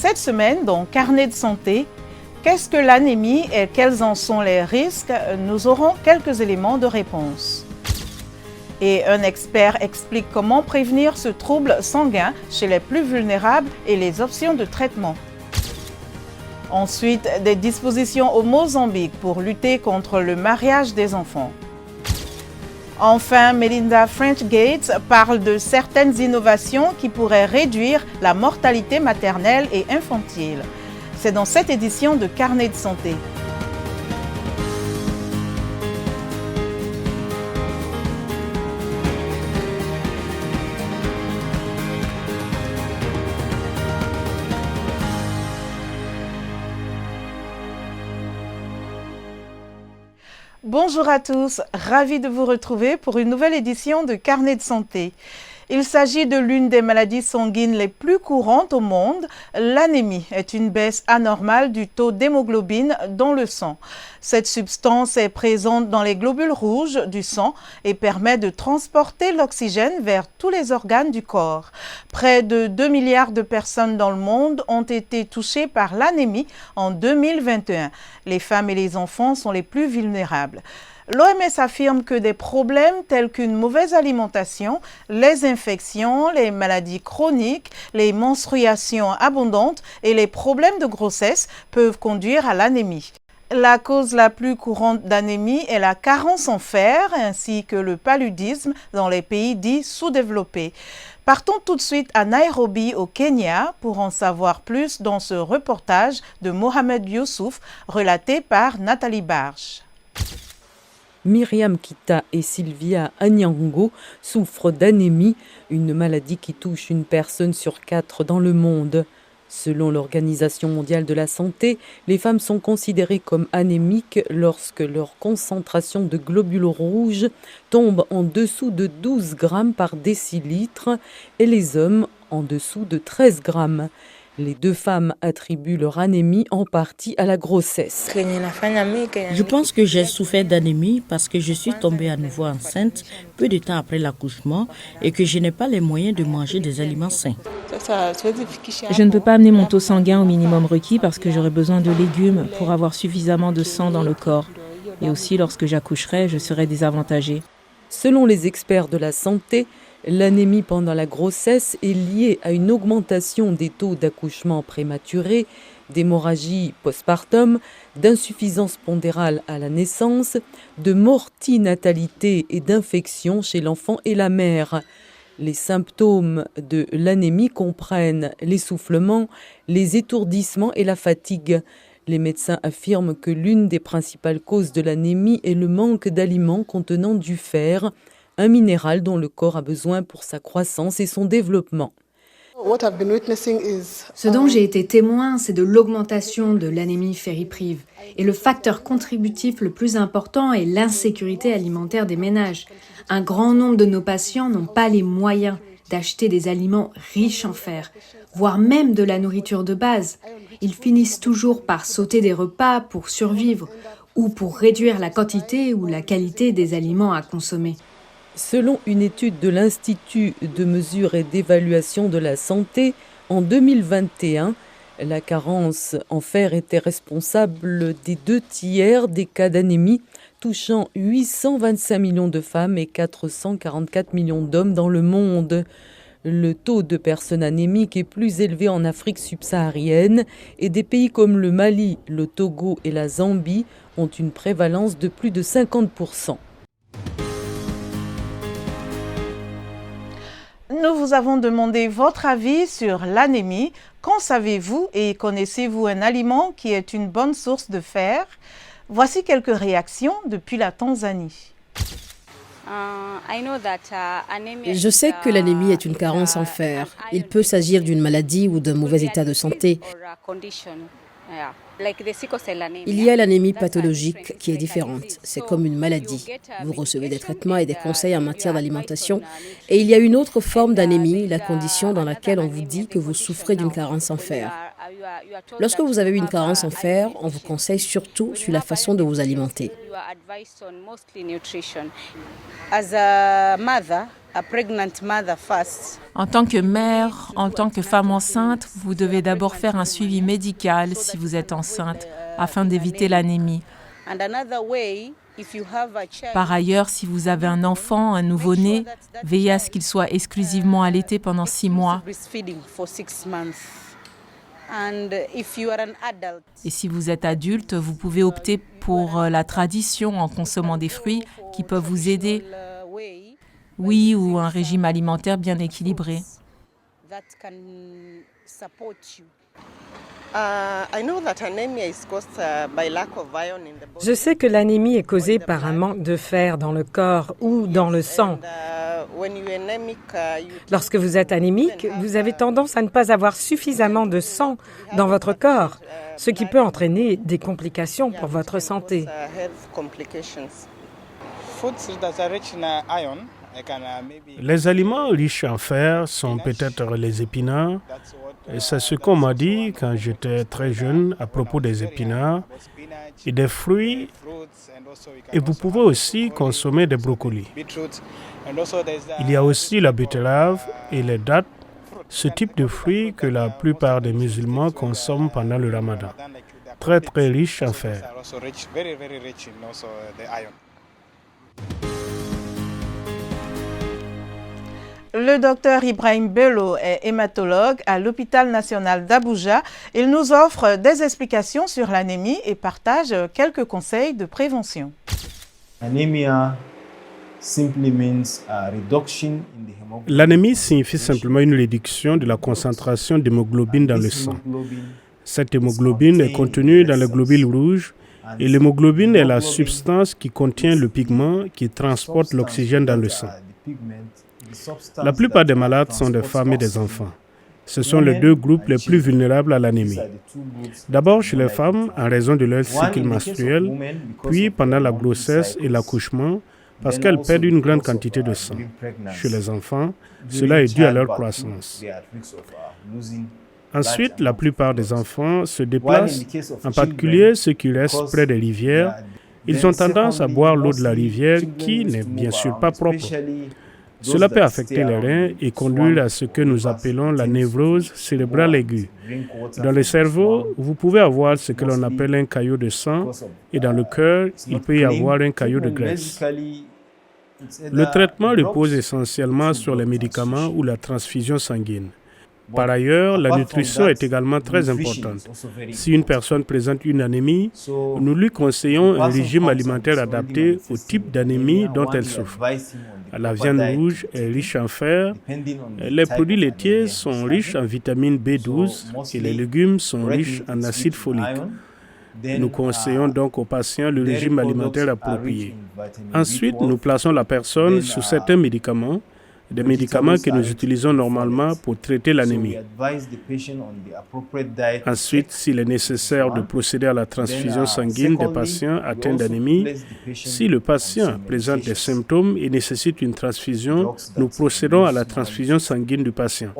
Cette semaine, dans Carnet de santé, qu'est-ce que l'anémie et quels en sont les risques? Nous aurons quelques éléments de réponse. Et un expert explique comment prévenir ce trouble sanguin chez les plus vulnérables et les options de traitement. Ensuite, des dispositions au Mozambique pour lutter contre le mariage des enfants. Enfin, Melinda French Gates parle de certaines innovations qui pourraient réduire la mortalité maternelle et infantile. C'est dans cette édition de Carnet de santé. Bonjour à tous, ravi de vous retrouver pour une nouvelle édition de Carnet de santé. Il s'agit de l'une des maladies sanguines les plus courantes au monde. L'anémie est une baisse anormale du taux d'hémoglobine dans le sang. Cette substance est présente dans les globules rouges du sang et permet de transporter l'oxygène vers tous les organes du corps. Près de 2 milliards de personnes dans le monde ont été touchées par l'anémie en 2021. Les femmes et les enfants sont les plus vulnérables. L'OMS affirme que des problèmes tels qu'une mauvaise alimentation, les infections, les maladies chroniques, les menstruations abondantes et les problèmes de grossesse peuvent conduire à l'anémie. La cause la plus courante d'anémie est la carence en fer ainsi que le paludisme dans les pays dits sous-développés. Partons tout de suite à Nairobi au Kenya pour en savoir plus dans ce reportage de Mohamed Youssouf relaté par Nathalie Barge. Myriam Kita et Sylvia Anyango souffrent d'anémie, une maladie qui touche une personne sur 4 dans le monde. Selon l'Organisation mondiale de la santé, les femmes sont considérées comme anémiques lorsque leur concentration de globules rouges tombe en dessous de 12 grammes par décilitre et les hommes en dessous de 13 grammes. Les deux femmes attribuent leur anémie en partie à la grossesse. Je pense que j'ai souffert d'anémie parce que je suis tombée à nouveau enceinte peu de temps après l'accouchement et que je n'ai pas les moyens de manger des aliments sains. Je ne peux pas amener mon taux sanguin au minimum requis parce que j'aurai besoin de légumes pour avoir suffisamment de sang dans le corps. Et aussi, lorsque j'accoucherai, je serai désavantagée. Selon les experts de la santé, l'anémie pendant la grossesse est liée à une augmentation des taux d'accouchement prématuré, d'hémorragie postpartum, d'insuffisance pondérale à la naissance, de mortinatalité et d'infection chez l'enfant et la mère. Les symptômes de l'anémie comprennent l'essoufflement, les étourdissements et la fatigue. Les médecins affirment que l'une des principales causes de l'anémie est le manque d'aliments contenant du fer, un minéral dont le corps a besoin pour sa croissance et son développement. Ce dont j'ai été témoin, c'est de l'augmentation de l'anémie ferriprive. Et le facteur contributif le plus important est l'insécurité alimentaire des ménages. Un grand nombre de nos patients n'ont pas les moyens d'acheter des aliments riches en fer, voire même de la nourriture de base. Ils finissent toujours par sauter des repas pour survivre ou pour réduire la quantité ou la qualité des aliments à consommer. Selon une étude de l'Institut de mesure et d'évaluation de la santé, en 2021, la carence en fer était responsable des 2/3 des cas d'anémie, touchant 825 millions de femmes et 444 millions d'hommes dans le monde. Le taux de personnes anémiques est plus élevé en Afrique subsaharienne et des pays comme le Mali, le Togo et la Zambie ont une prévalence de plus de 50%. Nous vous avons demandé votre avis sur l'anémie. Qu'en savez-vous et connaissez-vous un aliment qui est une bonne source de fer? Voici quelques réactions depuis la Tanzanie. Je sais que l'anémie est une carence en fer. Il peut s'agir d'une maladie ou d'un mauvais état de santé. Il y a l'anémie pathologique qui est différente. C'est comme une maladie. Vous recevez des traitements et des conseils en matière d'alimentation. Et il y a une autre forme d'anémie, la condition dans laquelle on vous dit que vous souffrez d'une carence en fer. Lorsque vous avez une carence en fer, on vous conseille surtout sur la façon de vous alimenter. En tant que mère, en tant que femme enceinte, vous devez d'abord faire un suivi médical si vous êtes enceinte, afin d'éviter l'anémie. Par ailleurs, si vous avez un enfant, un nouveau-né, veillez à ce qu'il soit exclusivement allaité pendant 6 mois. Et si vous êtes adulte, vous pouvez opter pour la tradition en consommant des fruits qui peuvent vous aider. Oui, ou un régime alimentaire bien équilibré. Je sais que l'anémie est causée par un manque de fer dans le corps ou dans le sang. Lorsque vous êtes anémique, vous avez tendance à ne pas avoir suffisamment de sang dans votre corps, ce qui peut entraîner des complications pour votre santé. Les aliments riches en fer sont peut-être les épinards. Et c'est ce qu'on m'a dit quand j'étais très jeune à propos des épinards et des fruits. Et vous pouvez aussi consommer des brocolis. Il y a aussi la betterave et les dattes, ce type de fruits que la plupart des musulmans consomment pendant le ramadan. Très très riche en fer. Le docteur Ibrahim Bello est hématologue à l'hôpital national d'Abuja. Il nous offre des explications sur l'anémie et partage quelques conseils de prévention. L'anémie signifie simplement une réduction de la concentration d'hémoglobine dans le sang. Cette hémoglobine est contenue dans les globules rouges et l'hémoglobine est la substance qui contient le pigment qui transporte l'oxygène dans le sang. La plupart des malades sont des femmes et des enfants. Ce sont les deux groupes les plus vulnérables à l'anémie. D'abord chez les femmes, en raison de leur cycle menstruel, puis pendant la grossesse et l'accouchement, parce qu'elles perdent une grande quantité de sang. Chez les enfants, cela est dû à leur croissance. Ensuite, la plupart des enfants se déplacent, en particulier ceux qui restent près des rivières. Ils ont tendance à boire l'eau de la rivière qui n'est bien sûr pas propre. Cela peut affecter les reins et conduire à ce que nous appelons la névrose cérébrale aiguë. Dans le cerveau, vous pouvez avoir ce que l'on appelle un caillot de sang et dans le cœur, il peut y avoir un caillot de graisse. Le traitement repose essentiellement sur les médicaments ou la transfusion sanguine. Par ailleurs, la nutrition est également très importante. Si une personne présente une anémie, nous lui conseillons un régime alimentaire adapté au type d'anémie dont elle souffre. La viande rouge est riche en fer, les produits laitiers sont riches en vitamine B12 et les légumes sont riches en acide folique. Nous conseillons donc aux patients le régime alimentaire approprié. Ensuite, nous plaçons la personne sous certains médicaments, des médicaments que nous utilisons normalement pour traiter l'anémie. Ensuite, s'il est nécessaire de procéder à la transfusion sanguine des patients atteints d'anémie, si le patient présente des symptômes et nécessite une transfusion, nous procédons à la transfusion sanguine du patient.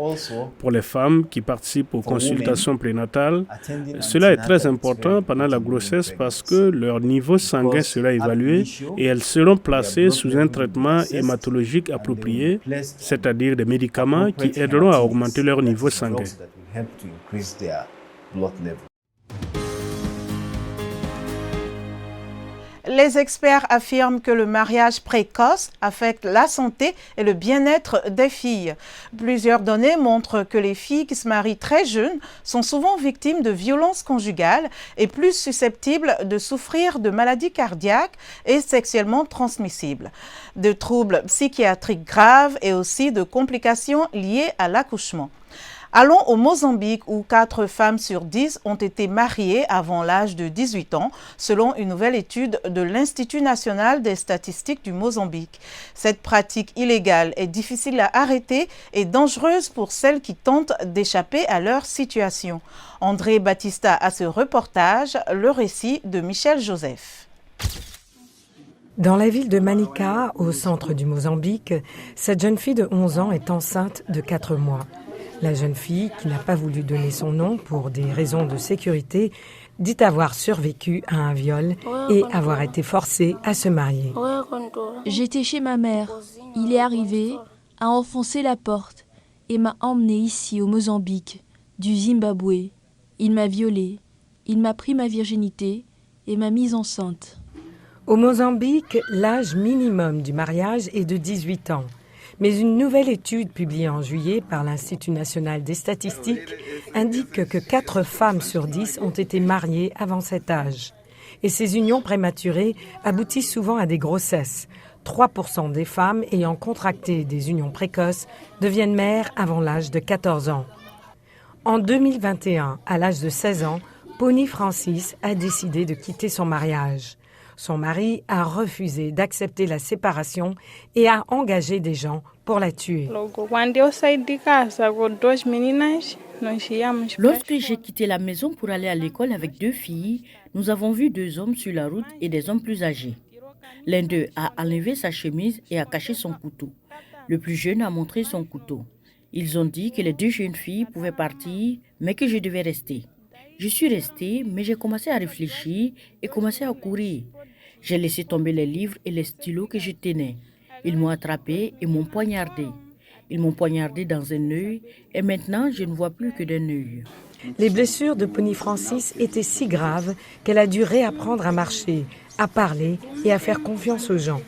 Pour les femmes qui participent aux consultations prénatales, cela est très important pendant la grossesse parce que leur niveau sanguin sera évalué et elles seront placées sous un traitement hématologique approprié, c'est-à-dire des médicaments qui aideront à augmenter leur niveau sanguin. Les experts affirment que le mariage précoce affecte la santé et le bien-être des filles. Plusieurs données montrent que les filles qui se marient très jeunes sont souvent victimes de violences conjugales et plus susceptibles de souffrir de maladies cardiaques et sexuellement transmissibles, de troubles psychiatriques graves et aussi de complications liées à l'accouchement. Allons au Mozambique où 4 femmes sur 10 ont été mariées avant l'âge de 18 ans, selon une nouvelle étude de l'Institut national des statistiques du Mozambique. Cette pratique illégale est difficile à arrêter et dangereuse pour celles qui tentent d'échapper à leur situation. André Batista a ce reportage, le récit de Michel Joseph. Dans la ville de Manica, au centre du Mozambique, cette jeune fille de 11 ans est enceinte de 4 mois. La jeune fille, qui n'a pas voulu donner son nom pour des raisons de sécurité, dit avoir survécu à un viol et avoir été forcée à se marier. J'étais chez ma mère. Il est arrivé, a enfoncé la porte et m'a emmené ici au Mozambique, du Zimbabwe. Il m'a violée, il m'a pris ma virginité et m'a mise enceinte. Au Mozambique, l'âge minimum du mariage est de 18 ans. Mais une nouvelle étude publiée en juillet par l'Institut national des statistiques indique que 4 femmes sur 10 ont été mariées avant cet âge. Et ces unions prématurées aboutissent souvent à des grossesses. 3% des femmes ayant contracté des unions précoces deviennent mères avant l'âge de 14 ans. En 2021, à l'âge de 16 ans, Pony Francis a décidé de quitter son mariage. Son mari a refusé d'accepter la séparation et a engagé des gens pour la tuer. Lorsque j'ai quitté la maison pour aller à l'école avec 2 filles, nous avons vu 2 hommes sur la route et des hommes plus âgés. L'un d'eux a enlevé sa chemise et a caché son couteau. Le plus jeune a montré son couteau. Ils ont dit que les 2 jeunes filles pouvaient partir, mais que je devais rester. Je suis restée, mais j'ai commencé à réfléchir et commencé à courir. J'ai laissé tomber les livres et les stylos que je tenais. Ils m'ont attrapé et m'ont poignardé. Ils m'ont poignardé dans un œil et maintenant je ne vois plus que d'un œil. Les blessures de Pony Francis étaient si graves qu'elle a dû réapprendre à marcher, à parler et à faire confiance aux gens.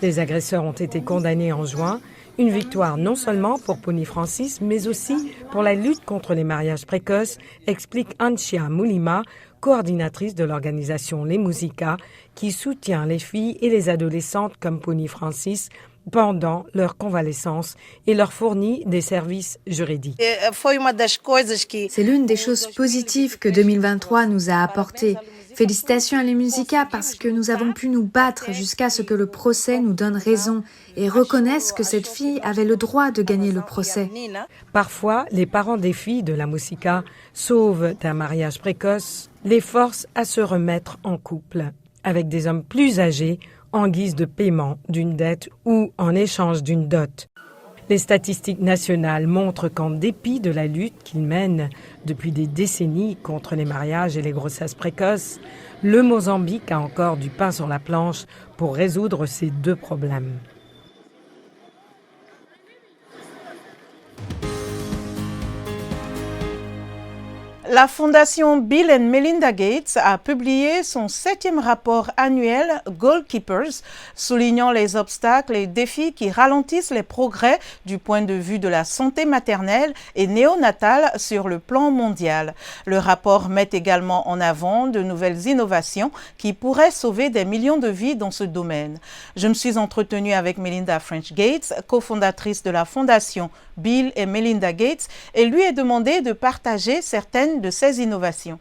Les agresseurs ont été condamnés en juin, une victoire non seulement pour Pony Francis, mais aussi pour la lutte contre les mariages précoces, explique Anchia Mulima, coordinatrice de l'organisation Les Musica, qui soutient les filles et les adolescentes comme Pony Francis pendant leur convalescence et leur fournit des services juridiques. C'est l'une des choses positives que 2023 nous a apportées. Félicitations à Les Musica parce que nous avons pu nous battre jusqu'à ce que le procès nous donne raison et reconnaisse que cette fille avait le droit de gagner le procès. Parfois, les parents des filles de la Musica sauvent d'un mariage précoce, les forcent à se remettre en couple avec des hommes plus âgés en guise de paiement d'une dette ou en échange d'une dot. Les statistiques nationales montrent qu'en dépit de la lutte qu'ils mènent depuis des décennies contre les mariages et les grossesses précoces, le Mozambique a encore du pain sur la planche pour résoudre ces 2 problèmes. La fondation Bill and Melinda Gates a publié son 7e rapport annuel Goalkeepers, soulignant les obstacles et défis qui ralentissent les progrès du point de vue de la santé maternelle et néonatale sur le plan mondial. Le rapport met également en avant de nouvelles innovations qui pourraient sauver des millions de vies dans ce domaine. Je me suis entretenue avec Melinda French Gates, cofondatrice de la fondation Bill et Melinda Gates, et lui ai demandé de partager certaines de ces innovations.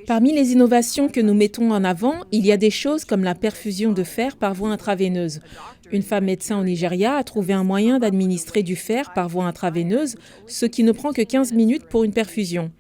Parmi les innovations que nous mettons en avant, il y a des choses comme la perfusion de fer par voie intraveineuse. Une femme médecin au Nigeria a trouvé un moyen d'administrer du fer par voie intraveineuse, ce qui ne prend que 15 minutes pour une perfusion.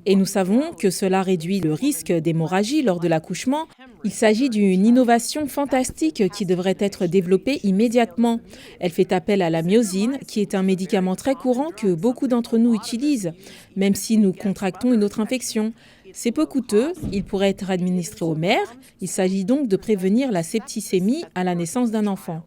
Et nous savons que cela réduit le risque d'hémorragie lors de l'accouchement. Il s'agit d'une innovation fantastique qui devrait être développée immédiatement. Elle fait appel à la myosine, qui est un médicament très courant que beaucoup d'entre nous utilisent, même si nous contractons une autre infection. C'est peu coûteux, il pourrait être administré aux mères. Il s'agit donc de prévenir la septicémie à la naissance d'un enfant.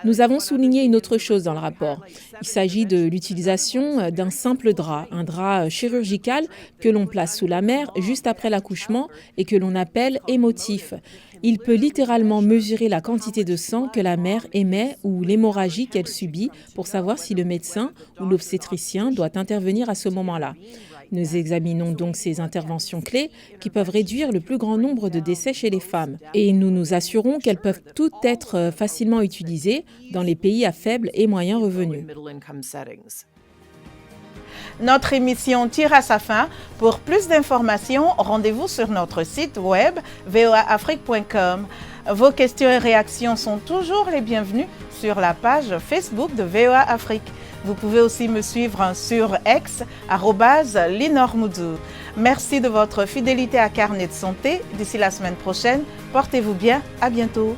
Nous avons souligné une autre chose dans le rapport. Il s'agit de l'utilisation d'un simple drap, un drap chirurgical que l'on place sous la mère juste après l'accouchement et que l'on appelle hémotif. Il peut littéralement mesurer la quantité de sang que la mère émet ou l'hémorragie qu'elle subit pour savoir si le médecin ou l'obstétricien doit intervenir à ce moment-là. Nous examinons donc ces interventions clés qui peuvent réduire le plus grand nombre de décès chez les femmes. Et nous nous assurons qu'elles peuvent toutes être facilement utilisées dans les pays à faible et moyen revenu. Notre émission tire à sa fin. Pour plus d'informations, rendez-vous sur notre site web voaafrique.com. Vos questions et réactions sont toujours les bienvenues sur la page Facebook de VOA Afrique. Vous pouvez aussi me suivre sur X, @linormoudou. Merci de votre fidélité à Carnet de Santé. D'ici la semaine prochaine, portez-vous bien. À bientôt.